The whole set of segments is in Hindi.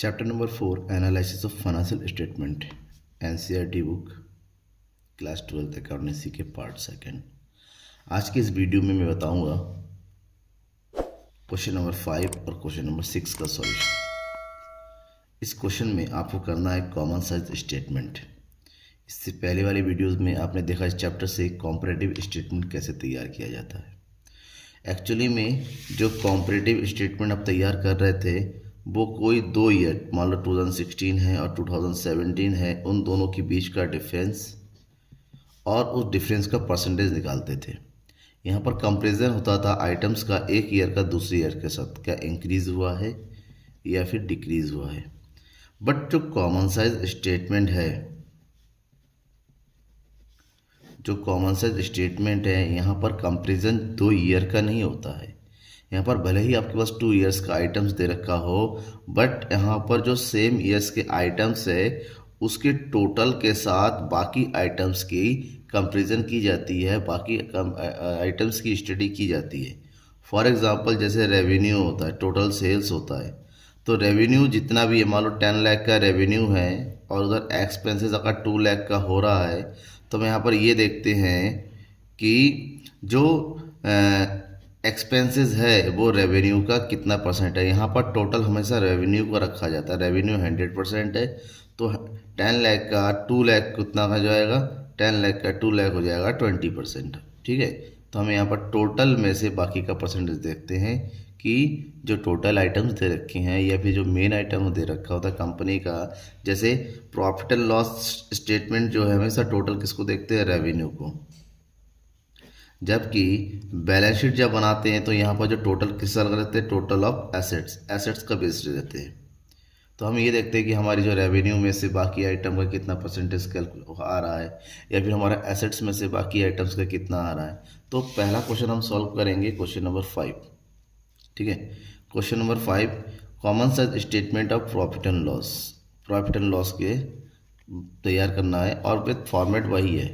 Chapter number 4 analysis of financial statement NCERT book class 12 accountancy के पार्ट सेकंड। आज के इस वीडियो में मैं बताऊंगा क्वेश्चन नंबर 5 और क्वेश्चन नंबर 6 का सॉल्यूशन। इस क्वेश्चन में आपको करना है कॉमन साइज स्टेटमेंट। इससे पहले वाली वीडियोस में आपने देखा इस चैप्टर से कॉम्परेटिव स्टेटमेंट कैसे तैयार किया जाता है। एक्चुअली में जो कॉम्परेटिव स्टेटमेंट आप तैयार कर रहे थे वो कोई 2 ईयर, मान लो 2016 है और 2017 है, उन दोनों के बीच का डिफरेंस और उस डिफरेंस का परसेंटेज निकालते थे। यहाँ पर कंपेरिजन होता था आइटम्स का एक ईयर का दूसरे ईयर के साथ, क्या इंक्रीज हुआ है या फिर डिक्रीज हुआ है। बट जो कॉमन साइज स्टेटमेंट है, यहाँ पर कंपेरिजन 2 ईयर का नहीं होता है। यहाँ पर भले ही आपके पास 2 ईयर्स का आइटम्स दे रखा हो, बट यहाँ पर जो सेम ईयर्स के आइटम्स है उसके टोटल के साथ बाकी आइटम्स की कंपैरिजन की जाती है, बाकी आइटम्स की स्टडी की जाती है। फॉर एग्जांपल जैसे रेवेन्यू होता है, टोटल सेल्स होता है, तो रेवेन्यू जितना भी है, मान लो 10 लाख का रेवेन्यू है और उधर एक्सपेंसेस अगर 2 लाख का हो रहा है, तो हम यहाँ पर ये देखते हैं कि जो एक्सपेंसेस है वो रेवेन्यू का कितना परसेंट है। यहाँ पर टोटल हमेशा रेवेन्यू को रखा जाता है। रेवेन्यू 100% है, तो 10 लाख का 2 लाख कितना हो जाएगा, 10 लाख का 2 लाख हो जाएगा 20%। ठीक है, तो हम यहाँ पर टोटल में से बाकी का परसेंटेज देखते हैं कि जो टोटल आइटम्स दे रखे हैं या फिर जो मेन आइटम दे रखा होता है कंपनी का, जैसे प्रॉफिट एंड लॉस स्टेटमेंट जो है हमेशा टोटल किसको देखते हैं, रेवेन्यू को। जबकि बैलेंस शीट जब बनाते हैं तो यहाँ पर जो टोटल किसका लगा रहते हैं, टोटल ऑफ एसेट्स का बेस्ड रहते हैं। तो हम ये देखते हैं कि हमारी जो रेवेन्यू में से बाकी आइटम का कितना परसेंटेज आ रहा है या फिर हमारा एसेट्स में से बाकी आइटम्स का कितना आ रहा है। तो पहला क्वेश्चन हम सॉल्व करेंगे, क्वेश्चन नंबर 5। ठीक है, question number 5, common size statement of profit and loss के तैयार करना है और विथ फॉर्मेट वही है।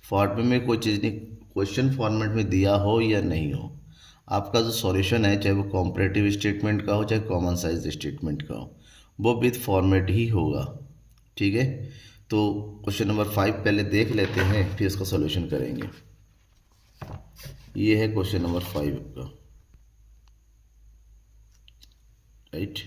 फॉर्मेट में कोई चीज़ नहीं, क्वेश्चन फॉर्मेट में दिया हो या नहीं हो, आपका जो सॉल्यूशन है चाहे वो कॉम्परेटिव स्टेटमेंट का हो चाहे कॉमन साइज स्टेटमेंट का हो, वो विथ फॉर्मेट ही होगा। ठीक है, तो क्वेश्चन नंबर 5 पहले देख लेते हैं, फिर इसका सॉल्यूशन करेंगे। ये है क्वेश्चन नंबर 5 का, right.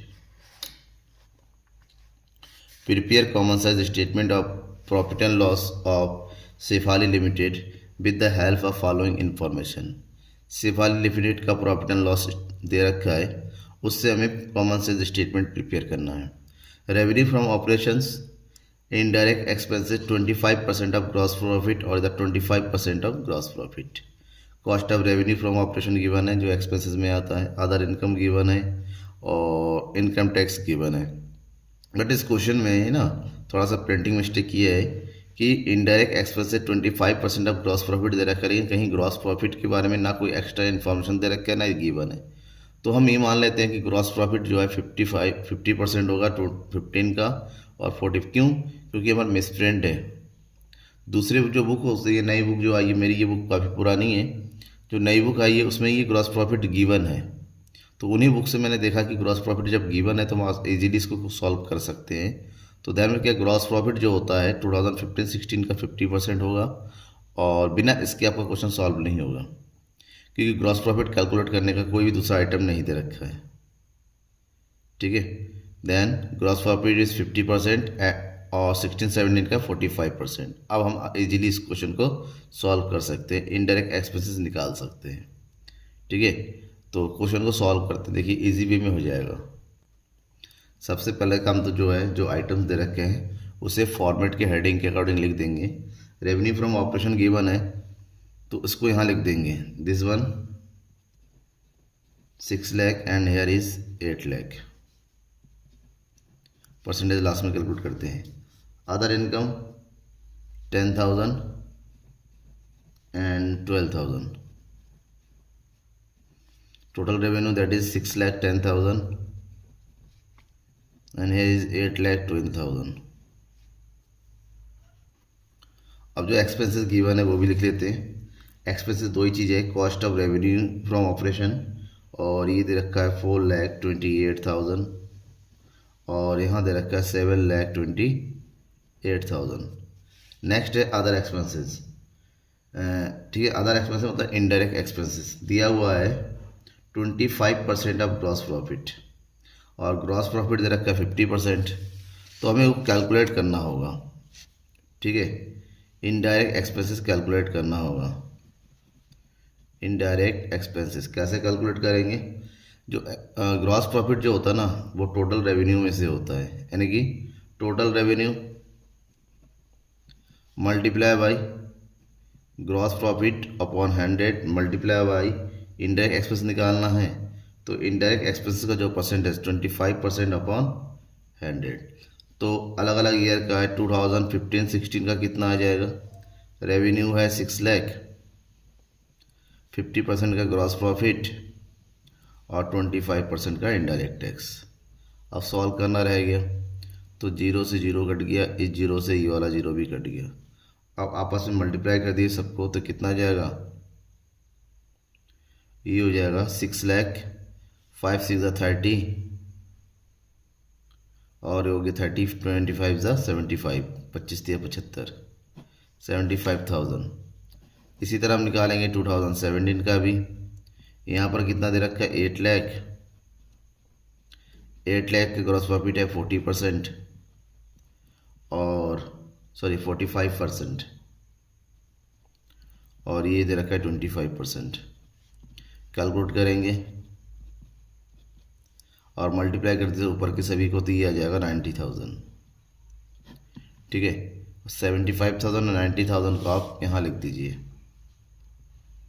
Prepare common size statement of profit and loss of Shefali limited with the help of following information. Shefali limited का प्रॉफिट एंड लॉस दे रखा है, उससे हमें कॉमन साइज स्टेटमेंट प्रिपेयर करना है। Revenue from operations, indirect expenses 25% of gross profit और the 25% of gross profit. Cost of revenue from operation given है जो एक्सपेंसेस में आता है, अदर इनकम गिवन है और इनकम टैक्स गिवन है। बट इस क्वेश्चन में है ना थोड़ा सा प्रिंटिंग मिस्टेक किया है कि इनडायरेक्ट एक्सपेंस से 25% ऑफ ग्रॉस प्रॉफिट दे रखा है, लेकिन कहीं ग्रॉस प्रॉफिट के बारे में ना कोई एक्स्ट्रा इन्फॉर्मेशन दे रखा है ना गिवन है। तो हम ये मान लेते हैं कि ग्रॉस प्रॉफिट जो है 50% होगा 15 का और 40। क्यों? क्योंकि हमारा मिसप्रिंट है। दूसरी जो बुक होती है, नई बुक जो आई है, मेरी ये बुक काफ़ी पुरानी है, जो नई बुक आई है उसमें ये ग्रॉस प्रॉफिट गिवन है। तो उन्हीं बुक से मैंने देखा कि ग्रॉस प्रॉफिट जब गिवन है तो हम इजीली इसको सॉल्व कर सकते हैं। तो ध्यान में क्या, ग्रॉस प्रॉफिट जो होता है 2015-16 का 50% होगा और बिना इसके आपका क्वेश्चन सॉल्व नहीं होगा, क्योंकि ग्रॉस प्रॉफिट कैलकुलेट करने का कोई भी दूसरा आइटम नहीं दे रखा है। ठीक है, देन ग्रॉस प्रॉफिट इज 50% और 16-17 का 45%। अब हम इजीली इस क्वेश्चन को सॉल्व कर सकते हैं, इनडायरेक्ट एक्सपेंसेस निकाल सकते हैं। ठीक है, तो क्वेश्चन को सॉल्व करते हैं, देखिए इजी वे में हो जाएगा। सबसे पहले काम तो जो है, जो आइटम्स दे रखे हैं उसे फॉर्मेट के हेडिंग के अकॉर्डिंग लिख देंगे। रेवेन्यू फ्रॉम ऑपरेशन गिवन है तो इसको यहाँ लिख देंगे, this one 6 lakh and here is 8 lakh. Percentage last में कैलकुलेट करते हैं। Other income 10,000 and 12,000। Total revenue that is 6,10,000 and here is 8,20,000। अब जो एक्सपेंसेस गिवन है वो भी लिख लेते हैं। एक्सपेंसेस दो ही चीज़ है, cost of revenue from operation और ये दे रखा है 4,28,000 और यहाँ दे रखा है 7,28,000। नेक्स्ट है अदर एक्सपेंसेस। ठीक है, अदर एक्सपेंसेस मतलब इनडायरेक्ट एक्सपेंसेस दिया हुआ है 25% ऑफ ग्रॉस प्रॉफिट, और ग्रॉस प्रॉफिट दे रखा है 50%। तो हमें वो कैलकुलेट करना होगा। ठीक है, इनडायरेक्ट एक्सपेंसेस कैलकुलेट करना होगा। इनडायरेक्ट एक्सपेंसेस कैसे कैलकुलेट करेंगे? जो ग्रॉस प्रॉफिट जो होता है ना, वो टोटल रेवेन्यू में से होता है, यानी कि total revenue multiply by gross profit upon 100 multiply by indirect expense निकालना है। तो इनडायरेक्ट एक्सपेंसेस का जो परसेंटेज 25% अपॉन 100। तो अलग अलग ईयर का है, 2015-16 का कितना आ जाएगा? रेवेन्यू है 6 लाख, 50% का ग्रॉस प्रॉफिट और 25% का इनडायरेक्ट टैक्स। अब सॉल्व करना रह गया, तो जीरो से जीरो कट गया, इस जीरो से ये वाला जीरो भी कट गया। अब आपस में मल्टीप्लाई कर दिए सबको, तो कितना जाएगा? ये हो जाएगा 6 लाख, 5 6 30 और ये हो गया 30, 25 75, 25 75, 75,000। इसी तरह हम निकालेंगे 2017 का भी। यहाँ पर कितना दे रखा है? 8 लाख। 8 लाख का ग्रॉस प्रॉफिट है 40% और 45%, और ये दे रखा है 25%। कैलकुलेट करेंगे और मल्टीप्लाई करते हैं ऊपर के सभी को, तो ये आ जाएगा 90,000। ठीक है, 75,000 और 90,000 को आप यहाँ लिख दीजिए।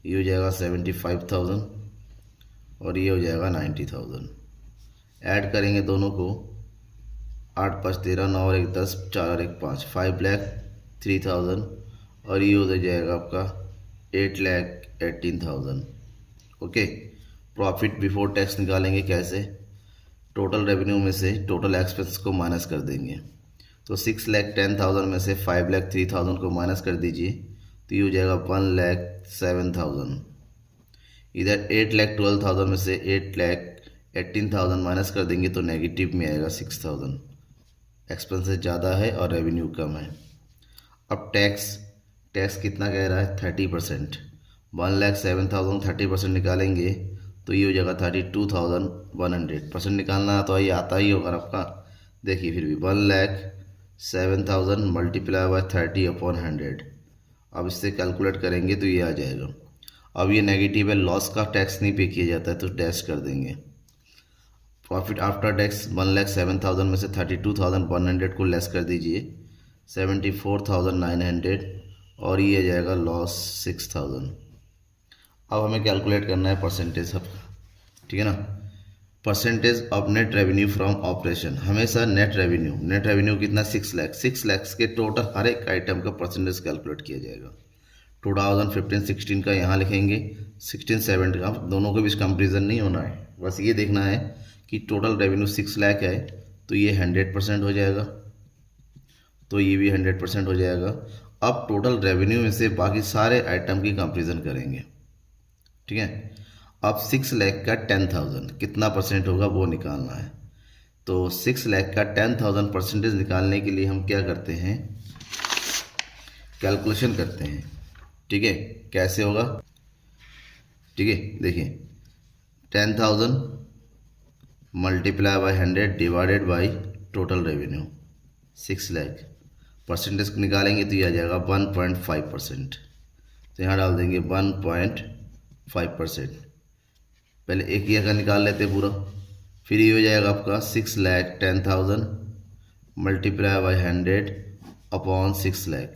ये हो जाएगा 75,000 और ये हो जाएगा 90,000। ऐड करेंगे दोनों को, 8 5 13, 9 और 1 10, 4 और 1 5, 5,03,000 और ये हो जाएगा आपका 8,18,000। ओके, प्रॉफिट बिफोर टैक्स निकालेंगे कैसे? टोटल रेवेन्यू में से टोटल एक्सपेंस को माइनस कर देंगे। तो 6,10,000 में से 5,03,000 को माइनस कर दीजिए, तो ये हो जाएगा 1,07,000। इधर 8,12,000 में से 8,18,000 माइनस कर देंगे तो नेगेटिव में आएगा 6,000। एक्सपेंसेस ज़्यादा है और रेवेन्यू कम है। अब टैक्स कितना कह रहा है? 30%। 1,07,000 30% निकालेंगे तो ये हो जाएगा 32,100। निकालना है तो ये आता ही होगा आपका। देखिए फिर भी 1,07,000 मल्टीप्लाई बाय 30/100। अब इससे कैलकुलेट करेंगे तो ये आ जाएगा। अब ये नेगेटिव है, लॉस का टैक्स नहीं पे किया जाता है तो डैश कर देंगे। प्रॉफिट आफ्टर टैक्स 1,07,000 में से 32,100 को लेस कर दीजिए, 74,900 और ये आ जाएगा लॉस 6,000। अब हमें कैलकुलेट करना है परसेंटेज सबका। ठीक है ना, percentage of net revenue from operation. हमेशा नेट रेवेन्यू कितना? 6 लाख। 6 लाख के टोटल हर एक आइटम का परसेंटेज कैलकुलेट किया जाएगा। 2015-16 का यहाँ लिखेंगे, 16-17 का। दोनों के बीच कंपेरिजन नहीं होना है, बस ये देखना है कि टोटल रेवेन्यू 6 लाख है तो ये 100% हो जाएगा, तो ये भी 100% हो जाएगा। अब टोटल रेवेन्यू में से बाकी सारे आइटम की कंपेरिजन करेंगे। ठीक है, अब 6 लाख का 10,000 कितना परसेंट होगा वो निकालना है। तो 6 लाख का 10,000 परसेंटेज निकालने के लिए हम क्या करते हैं? कैलकुलेशन करते हैं। ठीक है, कैसे होगा? ठीक है, देखिए 10,000 multiply by 100 divided by total revenue 6 lakh. Percentage निकालेंगे तो ये आ जाएगा 1.5%। तो यहाँ डाल देंगे 1.5%। पहले एक ईयर का निकाल लेते हैं पूरा, फिर ये हो जाएगा आपका 6,10,000 मल्टीप्लाई बाय 100 अपॉन 6 लाख।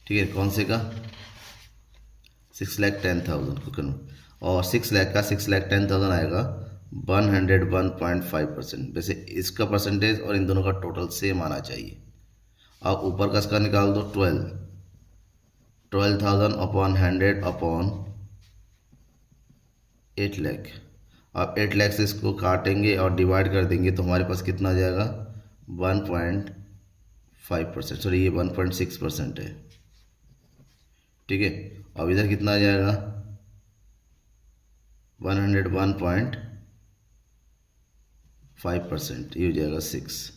ठीक है, कौन से का? 6,10,000 को करो, और 6 लाख का 6,10,000 आएगा 101.5%। वैसे इसका परसेंटेज और इन दोनों का टोटल सेम आना चाहिए। अब ऊपर का इसका निकाल दो, 12,000 अपॉन 100 अपॉन 8 लाख। अब 8 लाख से इसको काटेंगे और डिवाइड कर देंगे तो हमारे पास कितना आ जाएगा? 1.5%, सॉरी ये 1.6% है। ठीक है, अब इधर कितना आ जाएगा? 101.5 5%, ये हो जाएगा 6।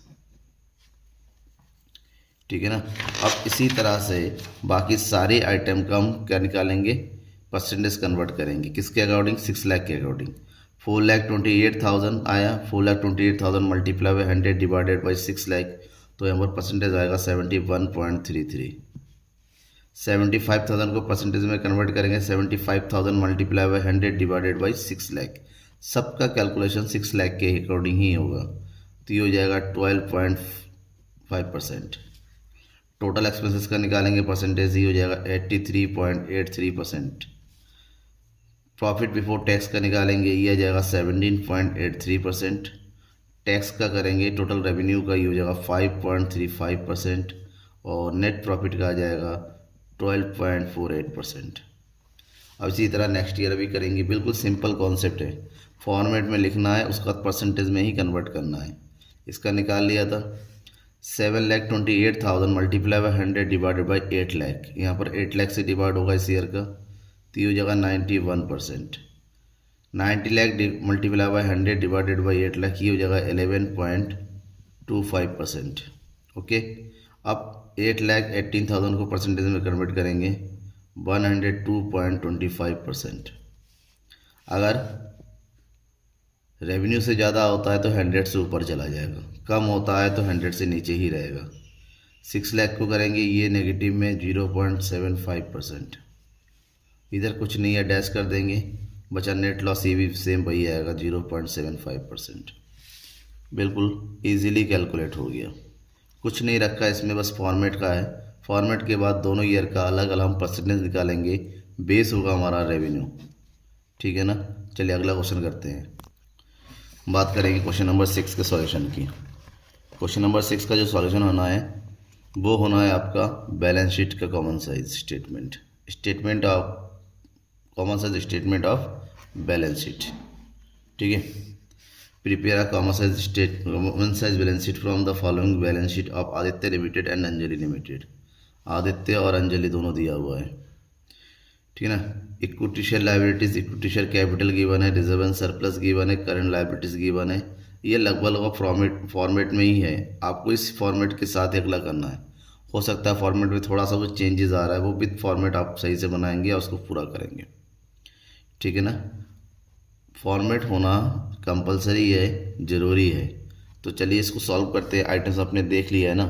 ठीक है ना। अब इसी तरह से बाकी सारे आइटम का हम क्या निकालेंगे, परसेंटेज कन्वर्ट करेंगे किसके अकॉर्डिंग, 6 लाख के अकॉर्डिंग। 4,28,000 आया, 4,28,000 multiply by 100 divided by 6 lakh, तो यहाँ पर परसेंटेज आएगा 71.33। 75,000 को परसेंटेज में कन्वर्ट करेंगे, 75,000 multiply by 100 divided by 6 lakh. सबका कैलकुलेशन 6 लाख के अकॉर्डिंग ही होगा, तो ये हो जाएगा 12.5%। टोटल एक्सपेंसेस का निकालेंगे परसेंटेज, ही हो जाएगा 83.83%। प्रॉफिट बिफोर टैक्स का निकालेंगे, ये आ जाएगा 17.83%। टैक्स का करेंगे टोटल रेवेन्यू का, ये हो जाएगा 5.35%। और नेट प्रॉफिट का आ जाएगा 12.48%। अब इसी तरह नेक्स्ट ईयर भी करेंगे। बिल्कुल सिंपल कॉन्सेप्ट है, फॉर्मेट में लिखना है, उसका परसेंटेज में ही कन्वर्ट करना है। इसका निकाल लिया था 7,28,000 multiply by 100 divided by 8 lakh. यहाँ पर 8 लाख से डिवाइड होगा इस ईयर का, तो ये हो जाएगा 91%। 90 lakh multiply by 100 divided by 8 lakh, ये हो जाएगा 11.25%। ओके। अब 8,18,000 को परसेंटेज में कन्वर्ट करेंगे, 102.25%। अगर रेवेन्यू से ज़्यादा होता है तो 100 से ऊपर चला जाएगा, कम होता है तो 100 से नीचे ही रहेगा। 6 लाख को करेंगे, ये नेगेटिव में 0.75%। इधर कुछ नहीं है, डैश कर देंगे, बचा नेट लॉस, ये भी सेम वही आएगा 0.75%। बिल्कुल इजीली कैलकुलेट हो गया, कुछ नहीं रखा इसमें, बस फॉर्मेट का है। फॉर्मेट के बाद दोनों ईयर का अलग अलग हम परसेंटेज निकालेंगे, बेस होगा हमारा रेवेन्यू। ठीक है ना। चलिए अगला क्वेश्चन करते हैं। बात करेंगे क्वेश्चन नंबर 6 के सॉल्यूशन की। क्वेश्चन नंबर 6 का जो सॉल्यूशन होना है वो होना है आपका बैलेंस शीट का common size statement, statement of common size statement of balance sheet. ठीक है। Prepare a common size balance sheet from the following balance sheet of Aditya limited and Anjali limited. Aditya और अंजलि दोनों दिया हुआ है। ठीक है ना। Equity share liabilities, equity share capital given है, रिजर्व एंड सरप्लस गिवन है, करंट लाइबिलिटीज गिवन है। ये लगभग फॉर्मेट में ही है, आपको इस फॉर्मेट के साथ अगला करना है। हो सकता है फॉर्मेट में थोड़ा सा कुछ चेंजेस आ रहा है, वो विद फॉर्मेट आप सही से बनाएंगे और उसको पूरा करेंगे। ठीक है ना। फॉर्मेट होना कंपलसरी है, ज़रूरी है। तो चलिए इसको सॉल्व करते हैं। आइटम्स आपने देख लिया है ना,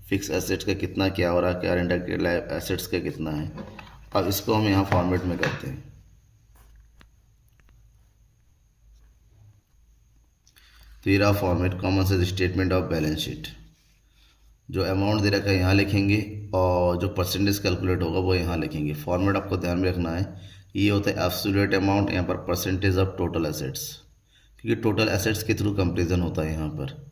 फिक्स एसेट्स का कितना क्या हो रहा है, करंट एसेट्स का कितना है। अब इसको हम यहाँ फॉर्मेट में करते हैं। तो ये रहा format, common size statement of balance sheet. जो अमाउंट दे रखा है यहाँ लिखेंगे और जो परसेंटेज कैलकुलेट होगा वो यहाँ लिखेंगे। फॉर्मेट आपको ध्यान में रखना है, ये होता है एब्सोल्यूट अमाउंट, यहाँ पर परसेंटेज ऑफ टोटल एसेट्स, क्योंकि टोटल एसेट्स के थ्रू कंपेरिजन होता है। यहाँ पर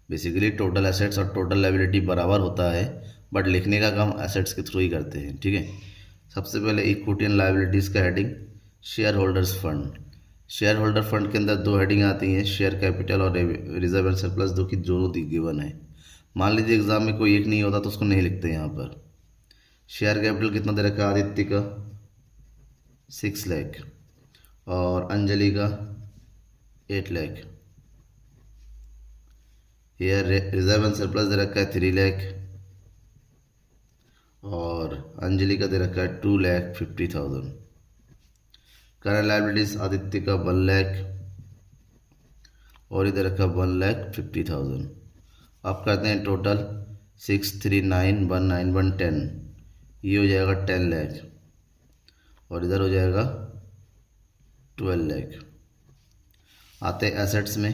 बेसिकली टोटल एसेट्स और टोटल लायबिलिटी बराबर होता है, बट लिखने का काम एसेट्स के थ्रू ही करते हैं। ठीक है। सबसे पहले इक्विटी एंड लायबिलिटीज़ का heading share holders fund. Share holder fund के अंदर दो हेडिंग आती हैं, शेयर कैपिटल और रिजर्व एंड सरप्लस, जो कि दोनों गिवन है। मान लीजिए एग्जाम में कोई एक नहीं होता तो उसको नहीं लिखते यहाँ पर। शेयर कैपिटल कितना दे रखा है आदित्य का 6 लाख और अंजलि का 8 lakh. Here reserve and surplus दे रखा है 3 लाख और अंजलि का दे रखा है 2,50,000। करंट लायबिलिटीज आदित्य का 1 लाख और इधर रखा 1,50,000। आप करते हैं टोटल 639,191,10, ये हो जाएगा 10 लाख और इधर हो जाएगा 12 लाख। आते हैं एसेट्स में।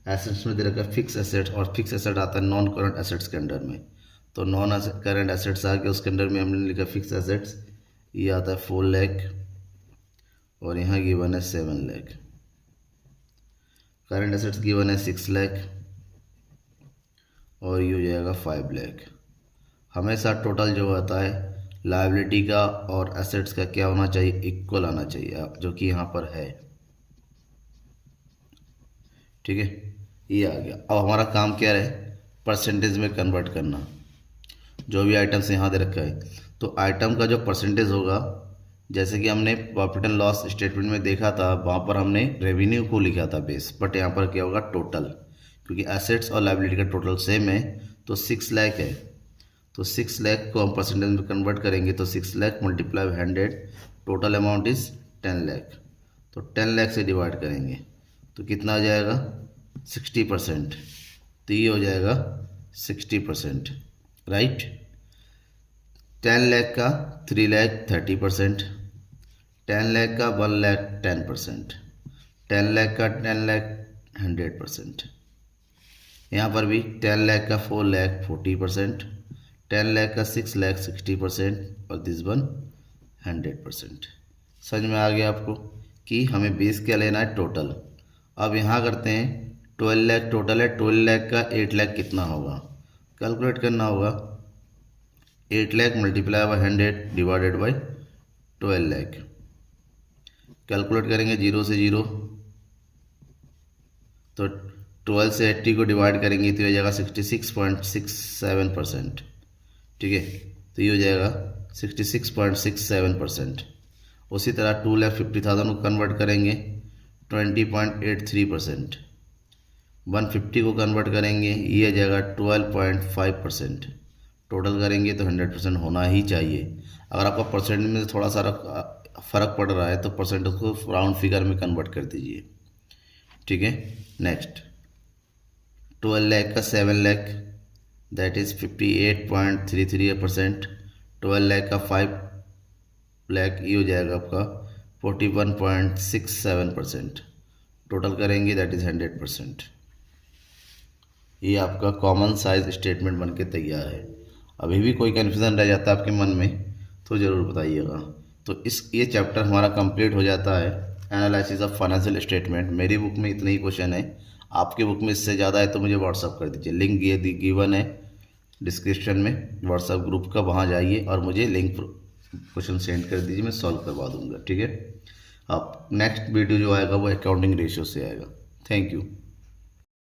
एसेट्स में दे रखा है फिक्स एसेट्स और फिक्स एसेट आता है नॉन करंट एसेट्स के अंडर में। तो नॉन करंट एसेट्स आ गया, उसके अंडर में हमने लिखा फिक्स एसेट्स, ये आता है 4 लाख और यहाँ गिवन है 7 लाख। करंट एसेट्स गिवन है 6 लाख और ये हो जाएगा 5 लाख। हमेशा टोटल जो होता है लायबिलिटी का और एसेट्स का क्या होना चाहिए, इक्वल आना चाहिए, जो कि यहाँ पर है। ठीक है, ये आ गया। अब हमारा काम क्या है, परसेंटेज में कन्वर्ट करना। जो भी आइटम्स यहाँ दे रखा है तो आइटम का जो परसेंटेज होगा, जैसे कि हमने प्रॉफिट एंड लॉस स्टेटमेंट में देखा था, वहाँ पर हमने रेवेन्यू को लिखा था बेस, बट यहाँ पर क्या होगा टोटल, क्योंकि एसेट्स और लाइबिलिटी का टोटल सेम है, तो 6 लाख है, तो 6 लाख को हम परसेंटेज में कन्वर्ट करेंगे तो 6 lakh multiply 100, total amount is 10 lakh, तो 10 लाख से डिवाइड करेंगे तो कितना हो जाएगा 60%, तो ये हो जाएगा 60%, राइट। 10 लाख का 3 लाख 30%, 10 लाख का 1 लाख 10%, 10 लाख का 10 लाख 100%, यहाँ पर भी 10 लाख का 4 लाख 40%, 10 लाख का 6 लाख 60% और दिस वन 100%। समझ में आ गया आपको कि हमें बेस क्या लेना है, टोटल। अब यहाँ करते हैं 12 लाख टोटल है, 12 लाख का 8 लाख कितना होगा, कैलकुलेट करना होगा। 8 lakh multiply by 100 divided by 12 lakh, calculate करेंगे 0 से 0, तो 12 से 80 को डिवाइड करेंगे तो ये हो जाएगा 66.67%, ठीक है, तो ये हो जाएगा 66.67%। उसी तरह 2,50,000 को कन्वर्ट करेंगे 20.83%, 150 को कन्वर्ट करेंगे ये आ जाएगा 12.5%, टोटल करेंगे तो 100% होना ही चाहिए। अगर आपका परसेंट में थोड़ा सा फ़र्क पड़ रहा है तो परसेंट को राउंड फिगर में कन्वर्ट कर दीजिए, ठीक है। नेक्स्ट 12 लाख का 7 लाख दैट इज़ 58.33%, 12 लाख का 5 लाख ये हो जाएगा आपका 41.67%, टोटल करेंगे दैट इज़ 100%। ये आपका कॉमन साइज स्टेटमेंट बनके तैयार है। अभी भी कोई कन्फ्यूज़न रह जाता है आपके मन में तो ज़रूर बताइएगा। तो ये चैप्टर हमारा कंप्लीट हो जाता है, एनालिसिस ऑफ फाइनेंशियल स्टेटमेंट। मेरी बुक में इतने ही क्वेश्चन है, आपकी बुक में इससे ज़्यादा है तो मुझे व्हाट्सअप कर दीजिए। लिंक ये गिवन है डिस्क्रिप्शन में व्हाट्सअप ग्रुप का, वहाँ जाइए और मुझे लिंक क्वेश्चन सेंड कर दीजिए, मैं सॉल्व करवा दूँगा, ठीक है। अब नेक्स्ट वीडियो जो आएगा वो अकाउंटिंग रेशियो से आएगा। Thank you.